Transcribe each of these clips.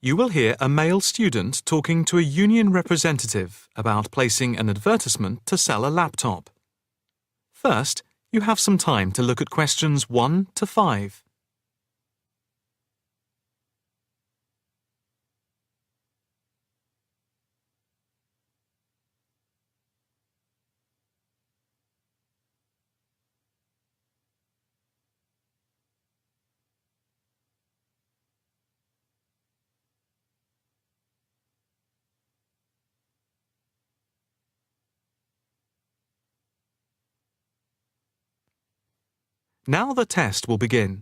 You will hear a male student talking to a union representative about placing an advertisement to sell a laptop. First, you have some time to look at questions 1 to 5. Now the test will begin.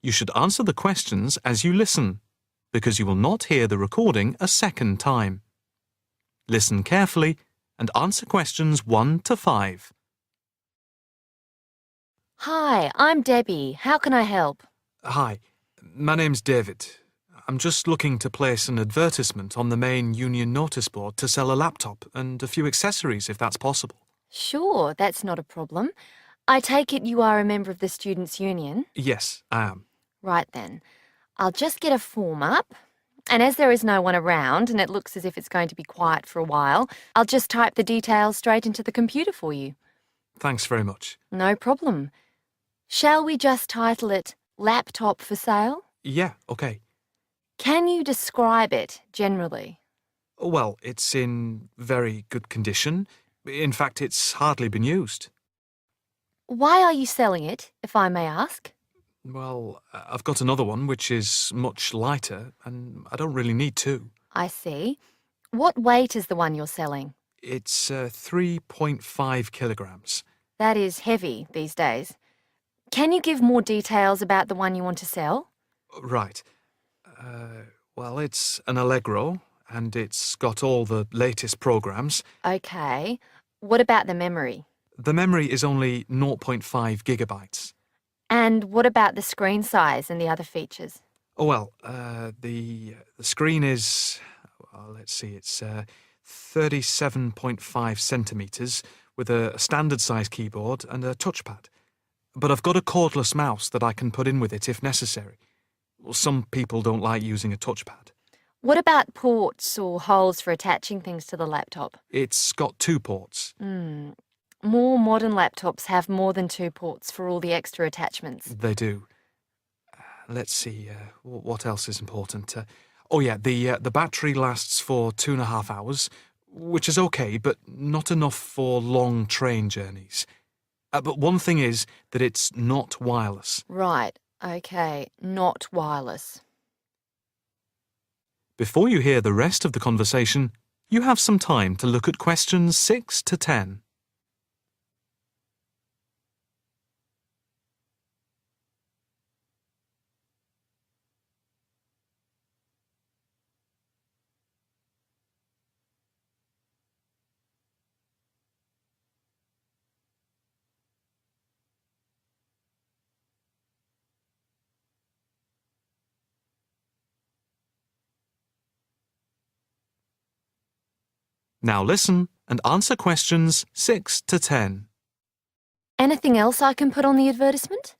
You should answer the questions as you listen, because you will not hear the recording a second time. Listen carefully and answer questions 1 to 5. Hi, I'm Debbie. How can I help? Hi, my name's David. I'm just looking to place an advertisement on the main union notice board to sell a laptop and a few accessories if that's possible. Sure, that's not a problem. I take it you are a member of the Students' Union? Yes, I am. Right then. I'll just get a form up. And as there is no one around and it looks as if it's going to be quiet for a while, I'll just type the details straight into the computer for you. Thanks very much. No problem. Shall we just title it Laptop for Sale? Yeah, okay. Can you describe it generally? Well, it's in very good condition. In fact, it's hardly been used. Why are you selling it, if I may ask? Well, I've got another one which is much lighter, and I don't really need two. I see. What weight is the one you're selling? It's 3.5 kilograms. That is heavy these days. Can you give more details about the one you want to sell? Right. Well, it's an Allegro, and it's got all the latest programs. Okay. What about the memory? The memory is only 0.5 gigabytes. And what about the screen size and the other features? Oh, well, the screen is, let's see, it's 37.5 centimetres with a standard size keyboard and a touchpad. But I've got a cordless mouse that I can put in with it if necessary. Well, some people don't like using a touchpad. What about ports or holes for attaching things to the laptop? It's got 2 ports. More modern laptops have more than 2 ports for all the extra attachments. They do. Let's see, what else is important? The battery lasts for 2.5 hours, which is okay, but not enough for long train journeys. But one thing is that it's not wireless. Right, okay, not wireless. Before you hear the rest of the conversation, you have some time to look at questions 6 to 10. Now listen and answer questions 6 to 10. Anything else I can put on the advertisement?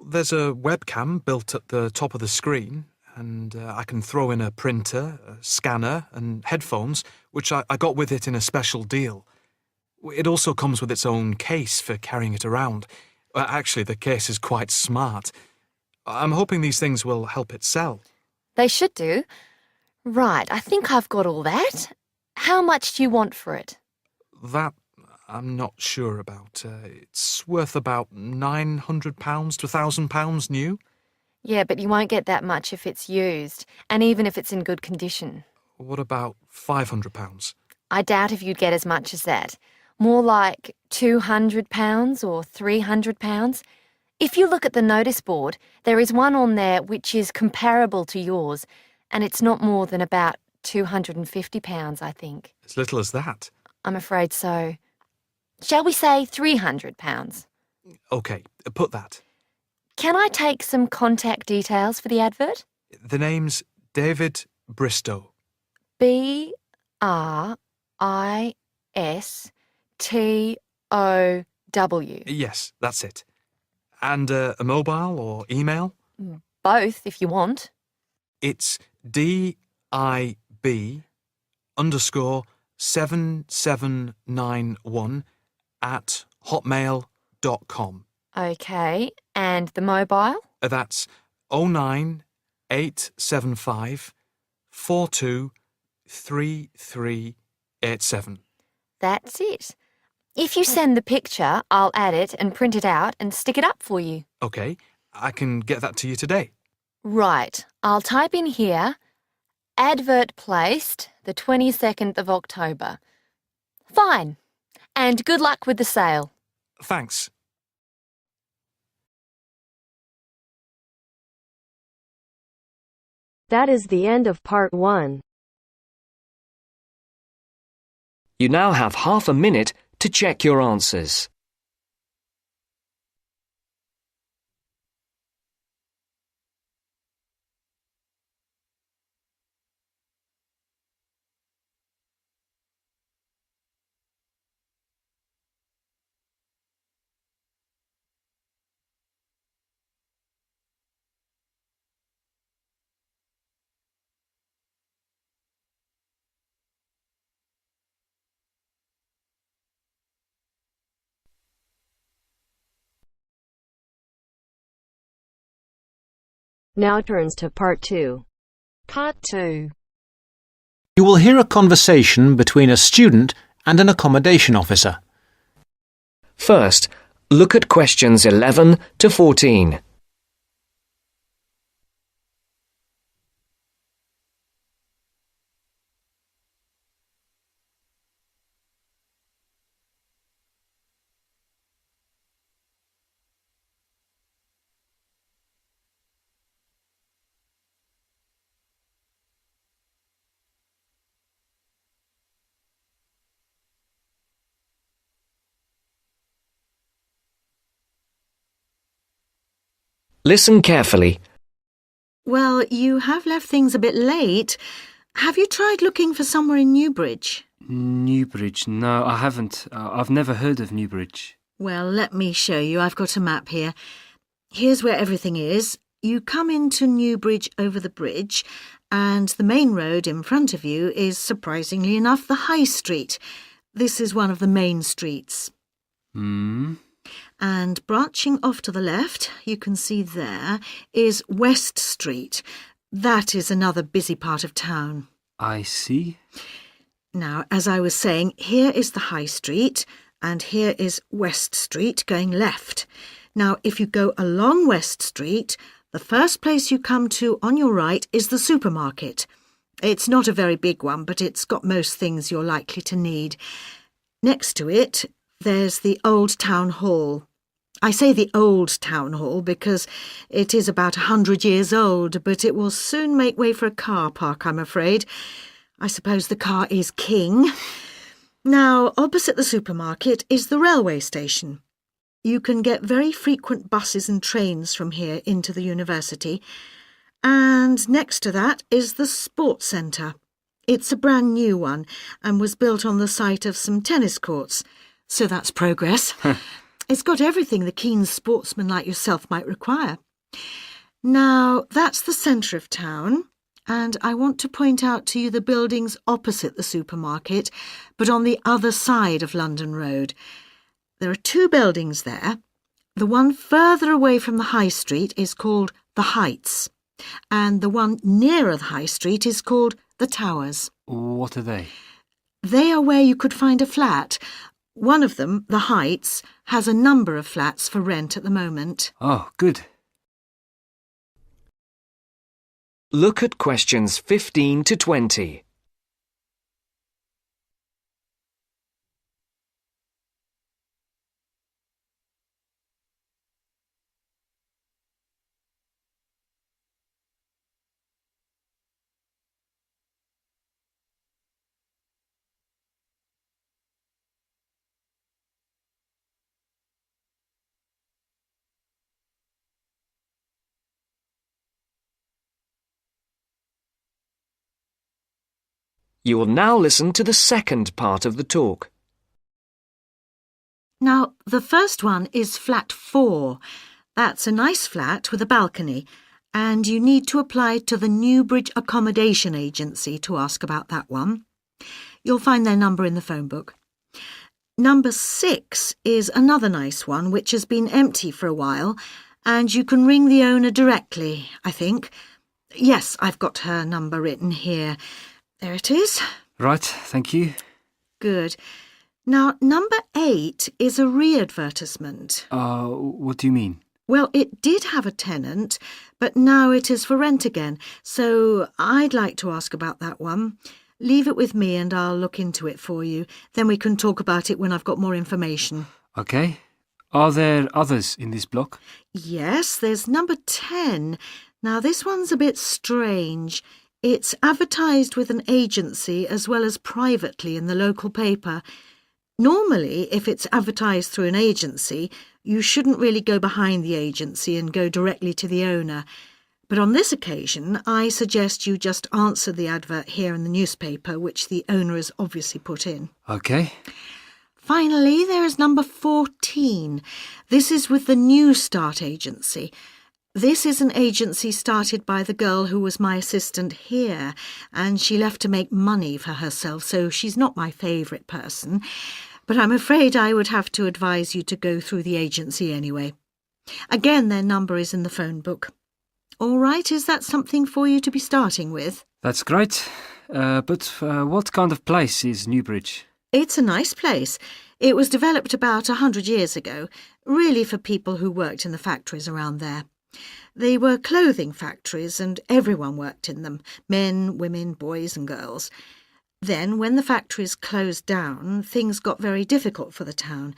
There's a webcam built at the top of the screen, and I can throw in a printer, a scanner, and headphones, which I got with it in a special deal. It also comes with its own case for carrying it around. Actually, the case is quite smart. I'm hoping these things will help it sell. They should do. Right, I think I've got all that. How much do you want for it? That I'm not sure about. It's worth about £900 to £1,000 new. Yeah, but you won't get that much if it's used, and even if it's in good condition. What about £500? I doubt if you'd get as much as that. More like £200 or £300. If you look at the notice board, there is one on there which is comparable to yours, and it's not more than about £250, I think. As little as that? I'm afraid so. Shall we say £300? OK, put that. Can I take some contact details for the advert? The name's David Bristow. BRISTOW. Yes, that's it. And a mobile or email? Both, if you want. It's DIB_7791 at hotmail.com. Okay, and the mobile? That's 09875 423387. That's it. If you send the picture, I'll add it and print it out and stick it up for you. OK, I can get that to you today. Right, I'll type in here, advert placed the 22nd of October. Fine. And good luck with the sale. Thanks. That is the end of part 1. You now have half a minute to check your answers. Now turns to part 2. Part 2. You will hear a conversation between a student and an accommodation officer. First, look at questions 11 to 14. Listen carefully. Well, you have left things a bit late. Have you tried looking for somewhere in Newbridge? Newbridge? No, I haven't. I've never heard of Newbridge. Well, let me show you. I've got a map here. Here's where everything is. You come into Newbridge over the bridge, and the main road in front of you is, surprisingly enough, the High Street. This is one of the main streets. And branching off to the left, you can see there, is West Street. That is another busy part of town. I see. Now, as I was saying, here is the High Street, and here is West Street going left. Now, if you go along West Street, the first place you come to on your right is the supermarket. It's not a very big one, but it's got most things you're likely to need. Next to it, there's the Old Town Hall. I say the Old Town Hall because it is about 100 years old, but it will soon make way for a car park, I'm afraid. I suppose the car is king. Now, opposite the supermarket is the railway station. You can get very frequent buses and trains from here into the university. And next to that is the sports centre. It's a brand new one and was built on the site of some tennis courts. So that's progress. It's got everything the keen sportsman like yourself might require. Now, that's the centre of town, and I want to point out to you the buildings opposite the supermarket, but on the other side of London Road. There are two buildings there. The one further away from the High Street is called the Heights, and the one nearer the High Street is called the Towers. What are they? They are where you could find a flat. One of them, the Heights, has a number of flats for rent at the moment. Oh, good. Look at questions 15 to 20. You will now listen to the second part of the talk. Now, the first one is flat 4. That's a nice flat with a balcony, and you need to apply to the Newbridge Accommodation Agency to ask about that one. You'll find their number in the phone book. Number 6 is another nice one which has been empty for a while, and you can ring the owner directly, I think. Yes, I've got her number written here. There it is. Right, thank you. Good. Now, number 8 is a re-advertisement. What do you mean? Well, it did have a tenant, but now it is for rent again, so I'd like to ask about that one. Leave it with me and I'll look into it for you. Then we can talk about it when I've got more information. Okay. Are there others in this block? Yes, there's number 10. Now, this one's a bit strange. It's advertised with an agency as well as privately in the local paper. Normally, if it's advertised through an agency, you shouldn't really go behind the agency and go directly to the owner. But on this occasion, I suggest you just answer the advert here in the newspaper, which the owner has obviously put in. Okay. Finally, there is number 14. This is with the New Start Agency. This is an agency started by the girl who was my assistant here, and she left to make money for herself, so she's not my favourite person. But I'm afraid I would have to advise you to go through the agency anyway. Again, their number is in the phone book. All right, is that something for you to be starting with? That's great. But what kind of place is Newbridge? It's a nice place. It was developed about 100 years ago, really for people who worked in the factories around there. They were clothing factories and everyone worked in them, men, women, boys and girls. Then, when the factories closed down, things got very difficult for the town.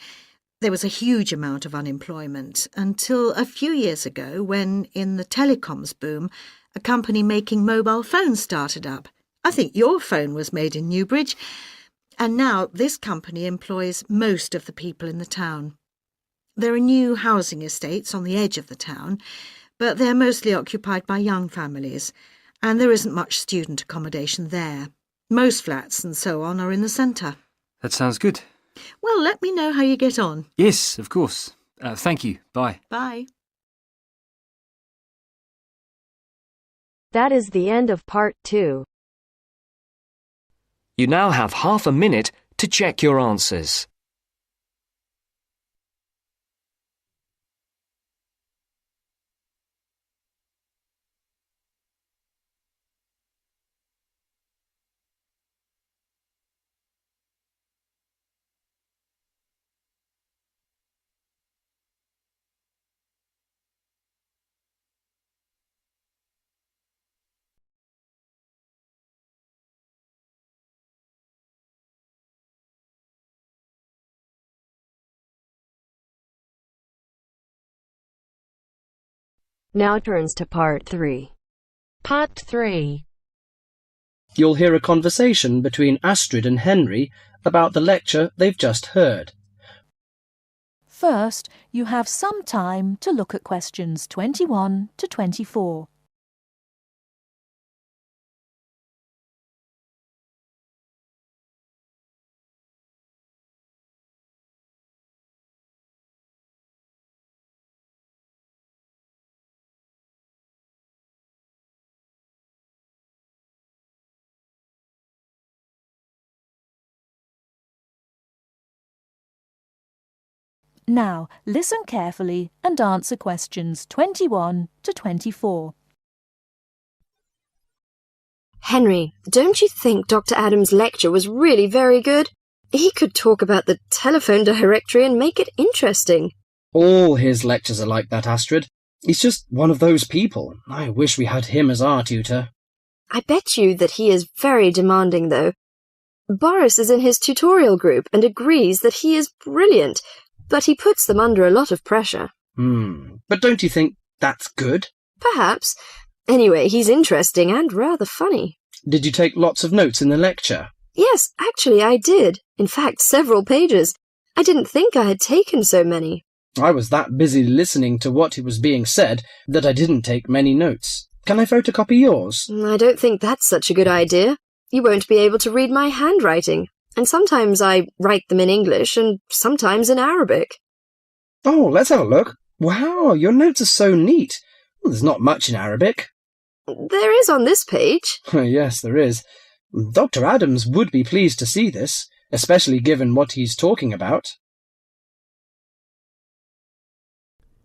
There was a huge amount of unemployment until a few years ago when, in the telecoms boom, a company making mobile phones started up. I think your phone was made in Newbridge. And now this company employs most of the people in the town. There are new housing estates on the edge of the town, but they're mostly occupied by young families, and there isn't much student accommodation there. Most flats and so on are in the centre. That sounds good. Well, let me know how you get on. Yes, of course. Thank you. Bye. Bye. That is the end of part 2. You now have half a minute to check your answers. Now turns to part 3. Part 3. You'll hear a conversation between Astrid and Henry about the lecture they've just heard. First, you have some time to look at questions 21 to 24. Now, listen carefully and answer questions 21 to 24. Henry, don't you think Dr. Adams' lecture was really very good? He could talk about the telephone directory and make it interesting. All his lectures are like that, Astrid. He's just one of those people. I wish we had him as our tutor. I bet you that he is very demanding, though. Boris is in his tutorial group and agrees that he is brilliant, but he puts them under a lot of pressure. But don't you think that's good? Perhaps. Anyway, he's interesting and rather funny. Did you take lots of notes in the lecture? Yes, actually I did. In fact, several pages. I didn't think I had taken so many. I was that busy listening to what was being said that I didn't take many notes. Can I photocopy yours? I don't think that's such a good idea. You won't be able to read my handwriting. And sometimes I write them in English and sometimes in Arabic. Oh, let's have a look. Wow, your notes are so neat. There's not much in Arabic. There is on this page. Yes, there is. Dr. Adams would be pleased to see this, especially given what he's talking about.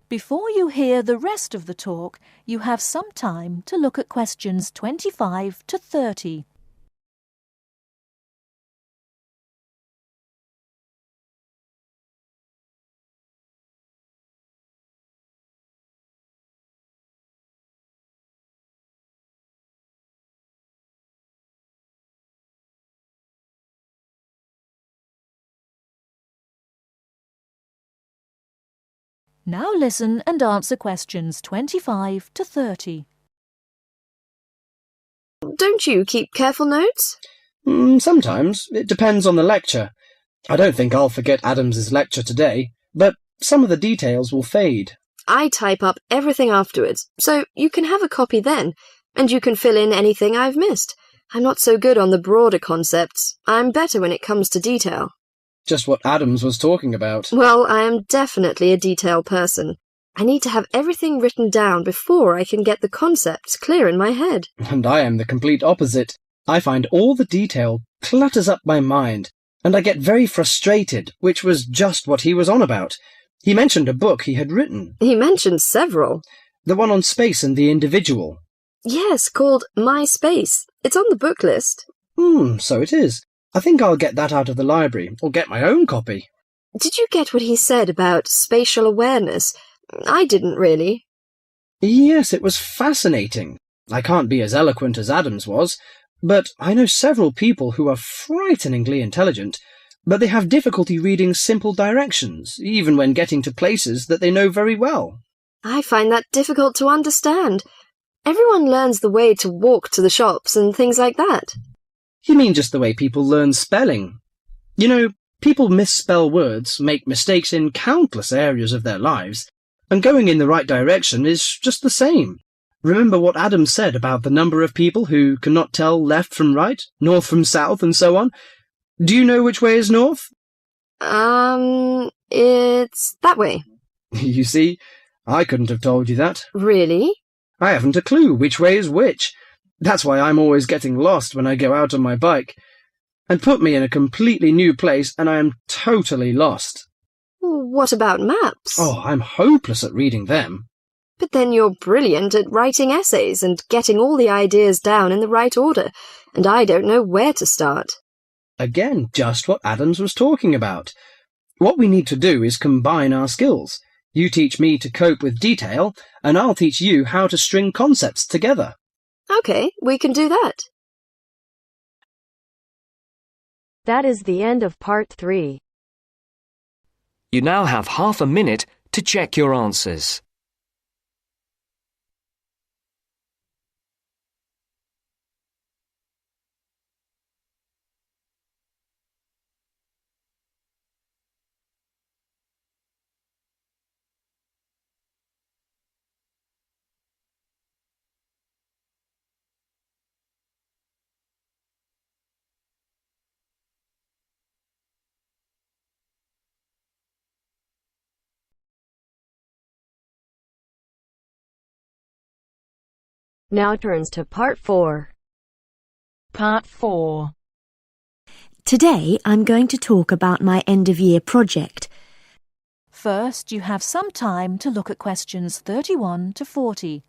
Before you hear the rest of the talk, you have some time to look at questions 25 to 30. Now listen and answer questions 25 to 30. Don't you keep careful notes? Sometimes. It depends on the lecture. I don't think I'll forget Adams's lecture today, but some of the details will fade. I type up everything afterwards, so you can have a copy then, and you can fill in anything I've missed. I'm not so good on the broader concepts. I'm better when it comes to detail. Just what Adams was talking about. Well, I am definitely a detail person. I need to have everything written down before I can get the concepts clear in my head. And I am the complete opposite. I find all the detail clutters up my mind, and I get very frustrated, which was just what he was on about. He mentioned a book he had written. He mentioned several. The one on space and the individual. Yes, called My Space. It's on the book list. So it is. I think I'll get that out of the library, or get my own copy. Did you get what he said about spatial awareness? I didn't really. Yes, it was fascinating. I can't be as eloquent as Adams was, but I know several people who are frighteningly intelligent, but they have difficulty reading simple directions, even when getting to places that they know very well. I find that difficult to understand. Everyone learns the way to walk to the shops and things like that. You mean just the way people learn spelling? You know, people misspell words, make mistakes in countless areas of their lives, and going in the right direction is just the same. Remember what Adam said about the number of people who cannot tell left from right, north from south, and so on? Do you know which way is north? It's that way. You see, I couldn't have told you that. Really? I haven't a clue which way is which. That's why I'm always getting lost when I go out on my bike. And put me in a completely new place and I am totally lost. What about maps? Oh, I'm hopeless at reading them. But then you're brilliant at writing essays and getting all the ideas down in the right order, and I don't know where to start. Again, just what Adams was talking about. What we need to do is combine our skills. You teach me to cope with detail, and I'll teach you how to string concepts together. Okay, we can do that. That is the end of part 3. You now have half a minute to check your answers. Now turns to part 4. Part 4. Today I'm going to talk about my end-of-year project. First, you have some time to look at questions 31 to 40.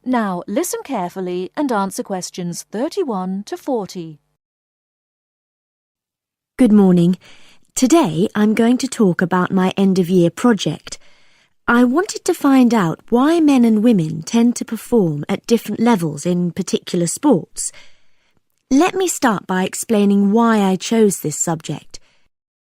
Now listen carefully and answer questions 31 to 40. Good morning. Today I'm going to talk about my end-of-year project. I wanted to find out why men and women tend to perform at different levels in particular sports. Let me start by explaining why I chose this subject.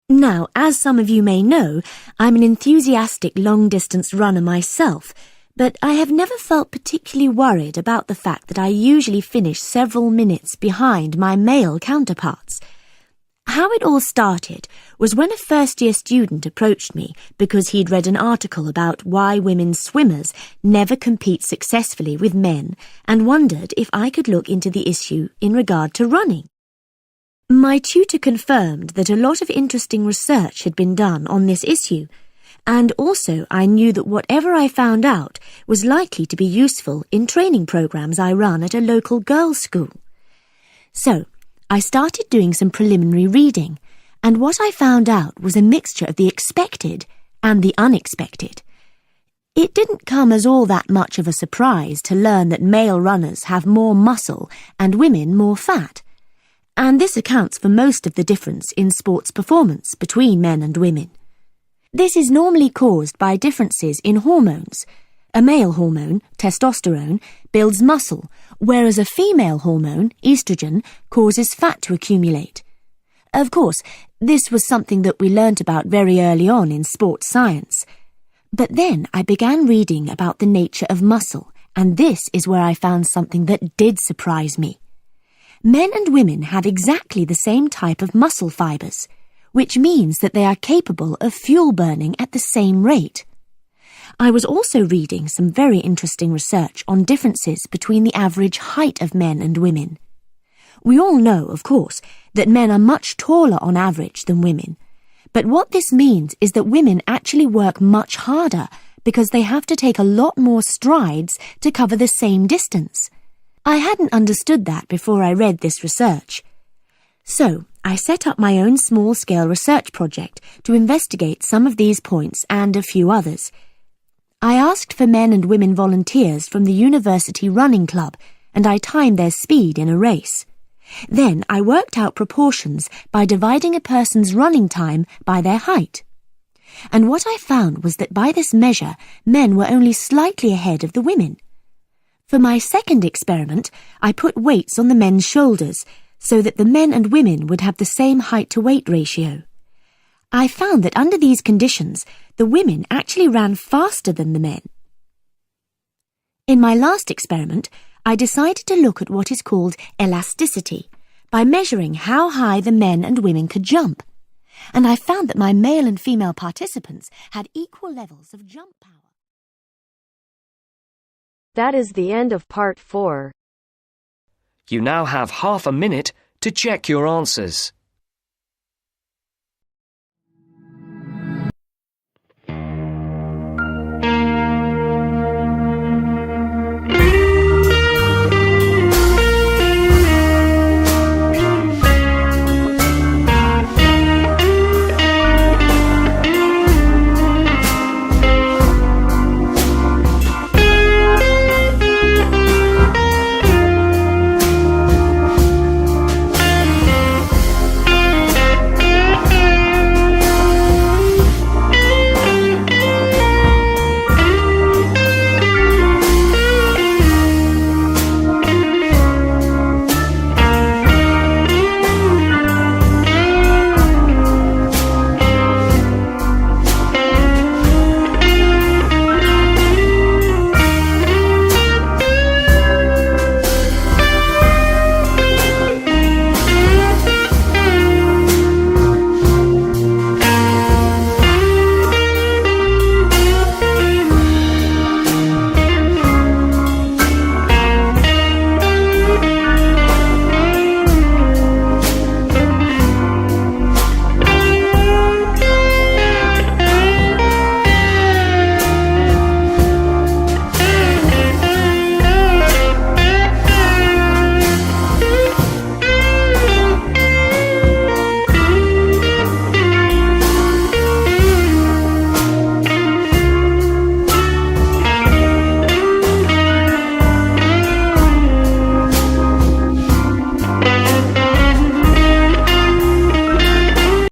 Now, as some of you may know, I'm an enthusiastic long-distance runner myself, but I have never felt particularly worried about the fact that I usually finish several minutes behind my male counterparts. How it all started was when a first-year student approached me because he'd read an article about why women swimmers never compete successfully with men and wondered if I could look into the issue in regard to running. My tutor confirmed that a lot of interesting research had been done on this issue, and also I knew that whatever I found out was likely to be useful in training programs I run at a local girls' school. So, I started doing some preliminary reading, and what I found out was a mixture of the expected and the unexpected. It didn't come as all that much of a surprise to learn that male runners have more muscle and women more fat, and this accounts for most of the difference in sports performance between men and women. This is normally caused by differences in hormones. A male hormone, testosterone, builds muscle, whereas a female hormone, estrogen, causes fat to accumulate. Of course, this was something that we learnt about very early on in sports science. But then I began reading about the nature of muscle, and this is where I found something that did surprise me. Men and women have exactly the same type of muscle fibres, which means that they are capable of fuel burning at the same rate. I was also reading some very interesting research on differences between the average height of men and women. We all know, of course, that men are much taller on average than women, but what this means is that women actually work much harder because they have to take a lot more strides to cover the same distance. I hadn't understood that before I read this research. So, I set up my own small-scale research project to investigate some of these points and a few others. I asked for men and women volunteers from the university running club, and I timed their speed in a race. Then I worked out proportions by dividing a person's running time by their height. And what I found was that by this measure, men were only slightly ahead of the women. For my second experiment, I put weights on the men's shoulders, so that the men and women would have the same height-to-weight ratio. I found that under these conditions, the women actually ran faster than the men. In my last experiment, I decided to look at what is called elasticity, by measuring how high the men and women could jump. And I found that my male and female participants had equal levels of jump power. That is the end of part 4. You now have half a minute to check your answers.